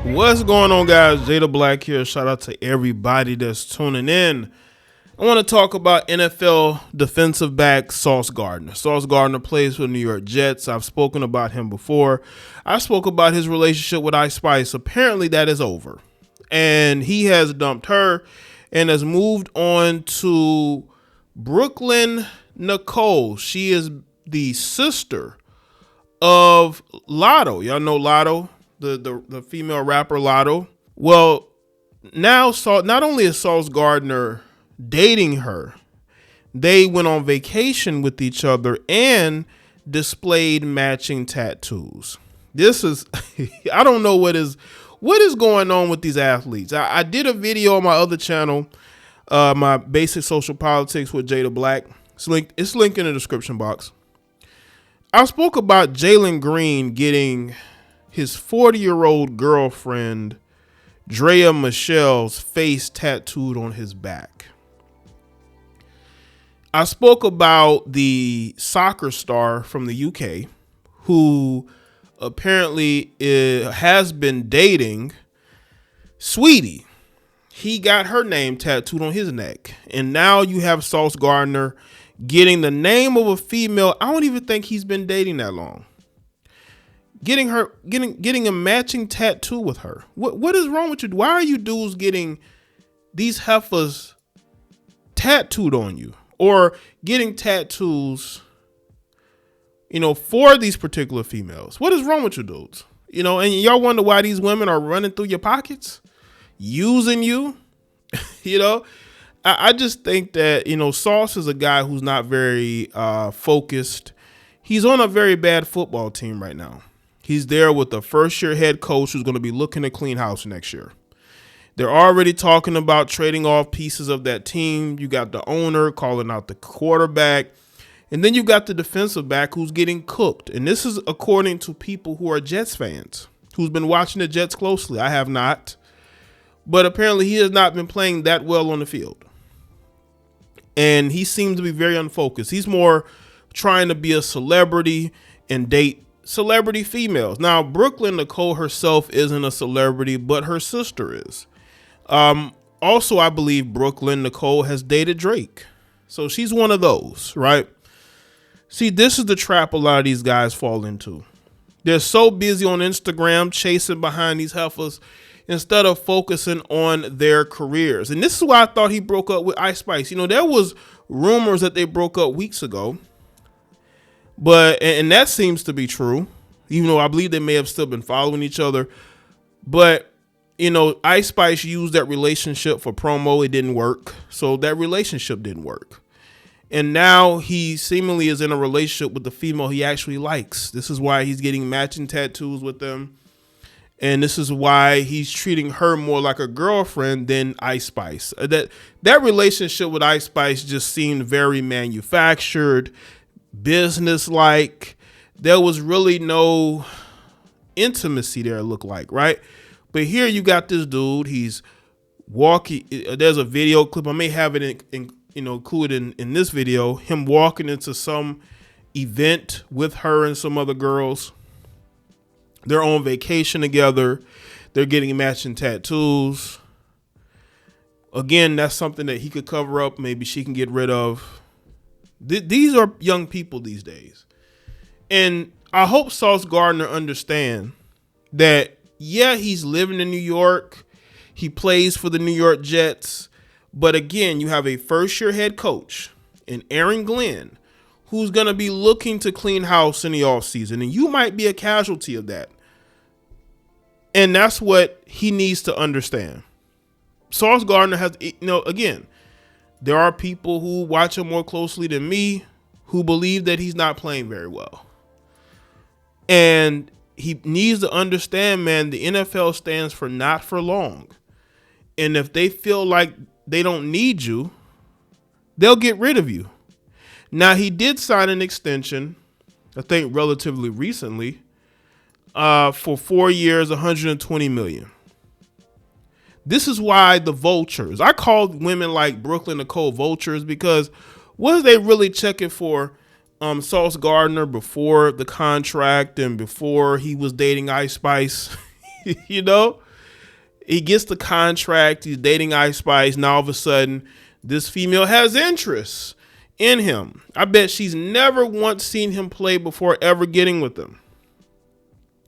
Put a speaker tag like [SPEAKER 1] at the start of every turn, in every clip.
[SPEAKER 1] What's going on, guys? Jada Black here. Shout out to everybody that's tuning in. I want to talk about NFL defensive back Sauce Gardner. Sauce Gardner plays for the New York Jets. I've spoken about him before. I spoke about his relationship with Ice Spice. Apparently that is over. And he has dumped her and has moved on to Brooklyn Nicole. She is the sister of Latto. Y'all know Latto? The female rapper Latto. Well, now not only is Sauce Gardner dating her, they went on vacation with each other and displayed matching tattoos. This is, I don't know what is going on with these athletes. I did a video on my other channel, my Basic Social Politics with Jada Black. It's linked in the description box. I spoke about Jalen Green getting his 40-year-old girlfriend, Drea Michelle's face tattooed on his back. I spoke about the soccer star from the UK who apparently has been dating Sweetie. He got her name tattooed on his neck. And now you have Sauce Gardner getting the name of a female. I don't even think he's been dating that long. Getting a matching tattoo with her. What is wrong with you? Why are you dudes getting these heifers tattooed on you, or getting tattoos, for these particular females? What is wrong with you dudes? And y'all wonder why these women are running through your pockets, using you. I just think that, Sauce is a guy who's not very focused. He's on a very bad football team right now. He's there with the first-year head coach who's going to be looking to clean house next year. They're already talking about trading off pieces of that team. You got the owner calling out the quarterback. And then you got the defensive back who's getting cooked. And this is according to people who are Jets fans, who's been watching the Jets closely. I have not. But apparently he has not been playing that well on the field. And he seems to be very unfocused. He's more trying to be a celebrity and date celebrity females. Now, Brooklyn Nicole herself isn't a celebrity, but her sister is. Also, I believe Brooklyn Nicole has dated Drake. So she's one of those, right? See, this is the trap a lot of these guys fall into. They're so busy on Instagram chasing behind these heifers instead of focusing on their careers. And this is why I thought he broke up with Ice Spice. There was rumors that they broke up weeks ago. And that seems to be true, even though I believe they may have still been following each other. But, Ice Spice used that relationship for promo. It didn't work. So that relationship didn't work. And now he seemingly is in a relationship with the female he actually likes. This is why he's getting matching tattoos with them. And this is why he's treating her more like a girlfriend than Ice Spice. That relationship with Ice Spice just seemed very manufactured, business-like. There was really no intimacy there, it looked like, right? But here you got this dude, he's walking. There's a video clip, I may have it included in this video, him walking into some event with her and some other girls. They're on vacation together. They're getting matching tattoos. Again, that's something that he could cover up. Maybe she can get rid of. These are young people these days. And I hope Sauce Gardner understand that, yeah, he's living in New York. He plays for the New York Jets. But again, you have a first-year head coach in Aaron Glenn who's going to be looking to clean house in the offseason. And you might be a casualty of that. And that's what he needs to understand. Sauce Gardner has, again, there are people who watch him more closely than me who believe that he's not playing very well. And he needs to understand, man, the NFL stands for not for long. And if they feel like they don't need you, they'll get rid of you. Now, he did sign an extension, I think relatively recently, for 4 years, $120 million. This is why the vultures, I call women like Brooklyn Nicole vultures, because what are they really checking for? Sauce Gardner before the contract and before he was dating Ice Spice, you know, he gets the contract, he's dating Ice Spice. Now all of a sudden this female has interest in him. I bet she's never once seen him play before ever getting with him,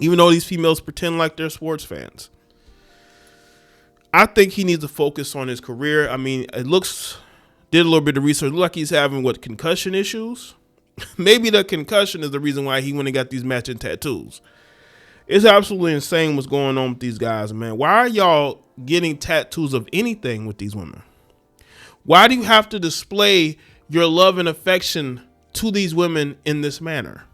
[SPEAKER 1] even though these females pretend like they're sports fans. I think he needs to focus on his career. I mean, did a little bit of research. Look like he's having concussion issues. Maybe the concussion is the reason why he went and got these matching tattoos. It's absolutely insane what's going on with these guys, man. Why are y'all getting tattoos of anything with these women? Why do you have to display your love and affection to these women in this manner?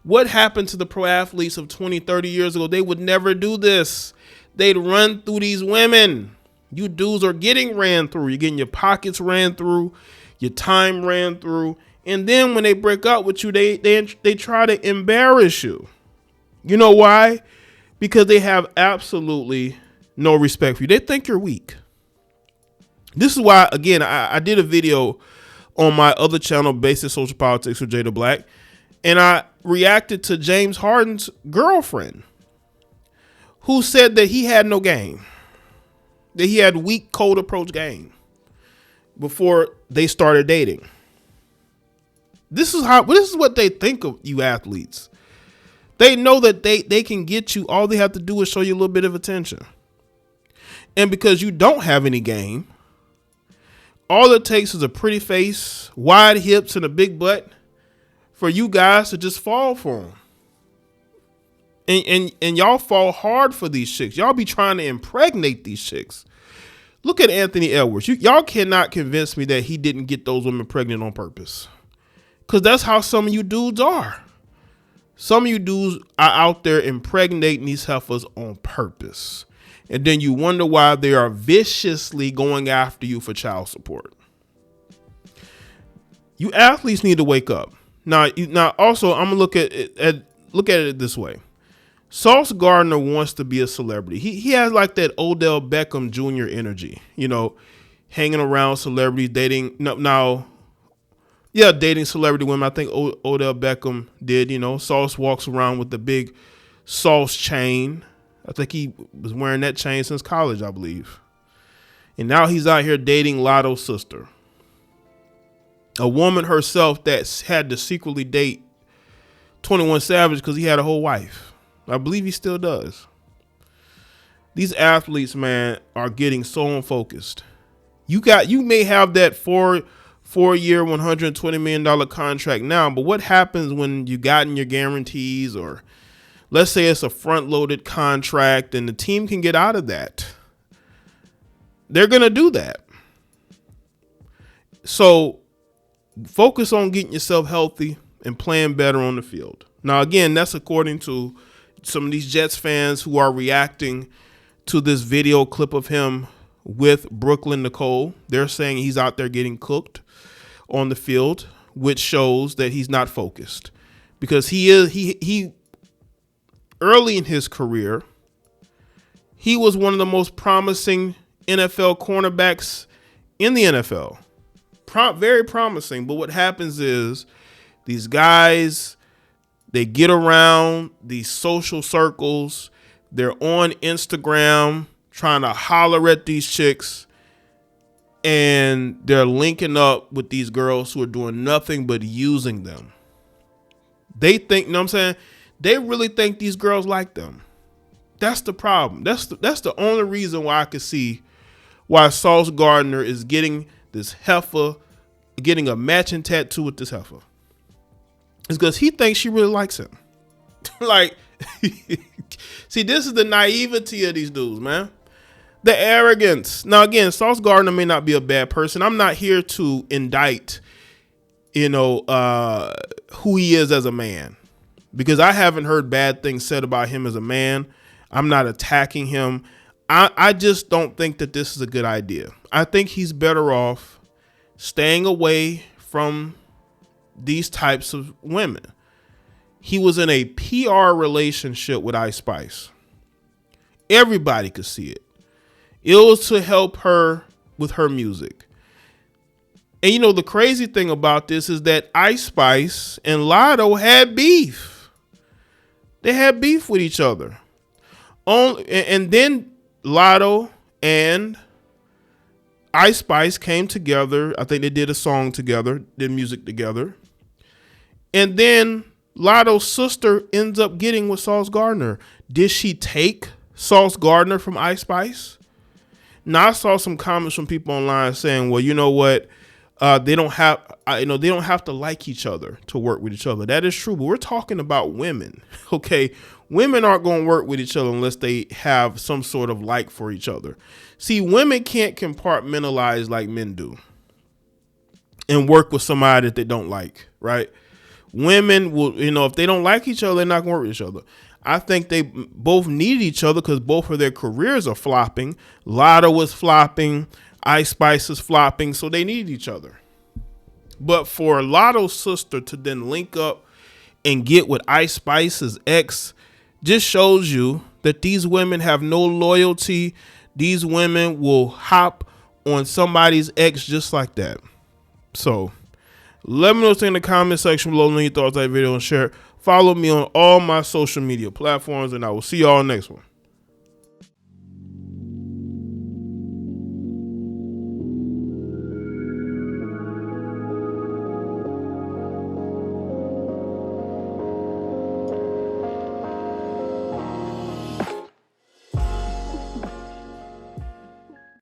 [SPEAKER 1] What happened to the pro athletes of 20, 30 years ago? They would never do this. They'd run through these women. You dudes are getting ran through. You're getting your pockets ran through, your time ran through. And then when they break up with you, they try to embarrass you. You know why? Because they have absolutely no respect for you. They think you're weak. This is why, again, I did a video on my other channel, BasikSocialPoliticz with Jaye Black, and I reacted to James Harden's girlfriend, who said that he had no game, that he had weak, cold approach game before they started dating. This is what they think of you athletes. They know that they can get you. All they have to do is show you a little bit of attention. And because you don't have any game, all it takes is a pretty face, wide hips, and a big butt for you guys to just fall for them. And y'all fall hard for these chicks. Y'all be trying to impregnate these chicks. Look at Anthony Edwards. Y'all cannot convince me that he didn't get those women pregnant on purpose. Because that's how some of you dudes are. Some of you dudes are out there impregnating these heifers on purpose. And then you wonder why they are viciously going after you for child support. You athletes need to wake up. Now also, I'm going to look at it this way. Sauce Gardner wants to be a celebrity. He has like that Odell Beckham Jr. energy, you know, hanging around celebrities, dating. Dating celebrity women. I think Odell Beckham did, you know. Sauce walks around with the big Sauce chain. I think he was wearing that chain since college, I believe. And now he's out here dating Latto's sister. A woman herself that had to secretly date 21 Savage because he had a whole wife. I believe he still does. These athletes, man, are getting so unfocused. You may have that four-year, $120 million contract now, but what happens when you gotten your guarantees, or let's say it's a front-loaded contract and the team can get out of that? They're going to do that. So focus on getting yourself healthy and playing better on the field. Now, again, that's according to some of these Jets fans who are reacting to this video clip of him with Brooklyn Nicole. They're saying he's out there getting cooked on the field, which shows that he's not focused, because he early in his career, he was one of the most promising NFL cornerbacks in the NFL. Very promising. But what happens is these guys, they get around these social circles. They're on Instagram trying to holler at these chicks, and they're linking up with these girls who are doing nothing but using them. They think, you know what I'm saying? They really think these girls like them. That's the problem. That's the only reason why I could see why Sauce Gardner is getting this heifer, getting a matching tattoo with this heifer. It's because he thinks she really likes him. Like, see, this is the naivety of these dudes, man. The arrogance. Now, again, Sauce Gardner may not be a bad person. I'm not here to indict, who he is as a man. because I haven't heard bad things said about him as a man. I'm not attacking him. I just don't think that this is a good idea. I think he's better off staying away from these types of women. He was in a PR relationship with Ice Spice. Everybody could see it. It was to help her with her music. And you know, the crazy thing about this is that Ice Spice and Latto had beef. They had beef with each other. And then Latto and Ice Spice came together. I think they did a song together, did music together. And then Latto's sister ends up getting with Sauce Gardner. Did she take Sauce Gardner from Ice Spice? Now I saw some comments from people online saying, well, you know what? They don't have to like each other to work with each other. That is true, but we're talking about women. Okay. Women aren't going to work with each other unless they have some sort of like for each other. See, women can't compartmentalize like men do and work with somebody that they don't like, right? Women will, if they don't like each other, they're not going to work with each other. I think they both need each other because both of their careers are flopping. Latto was flopping. Ice Spice is flopping. So they need each other. But for Latto's sister to then link up and get with Ice Spice's ex just shows you that these women have no loyalty. These women will hop on somebody's ex just like that. So let me know in the comment section below. Let me know your thoughts on that video and share it. Follow me on all my social media platforms, and I will see y'all next one.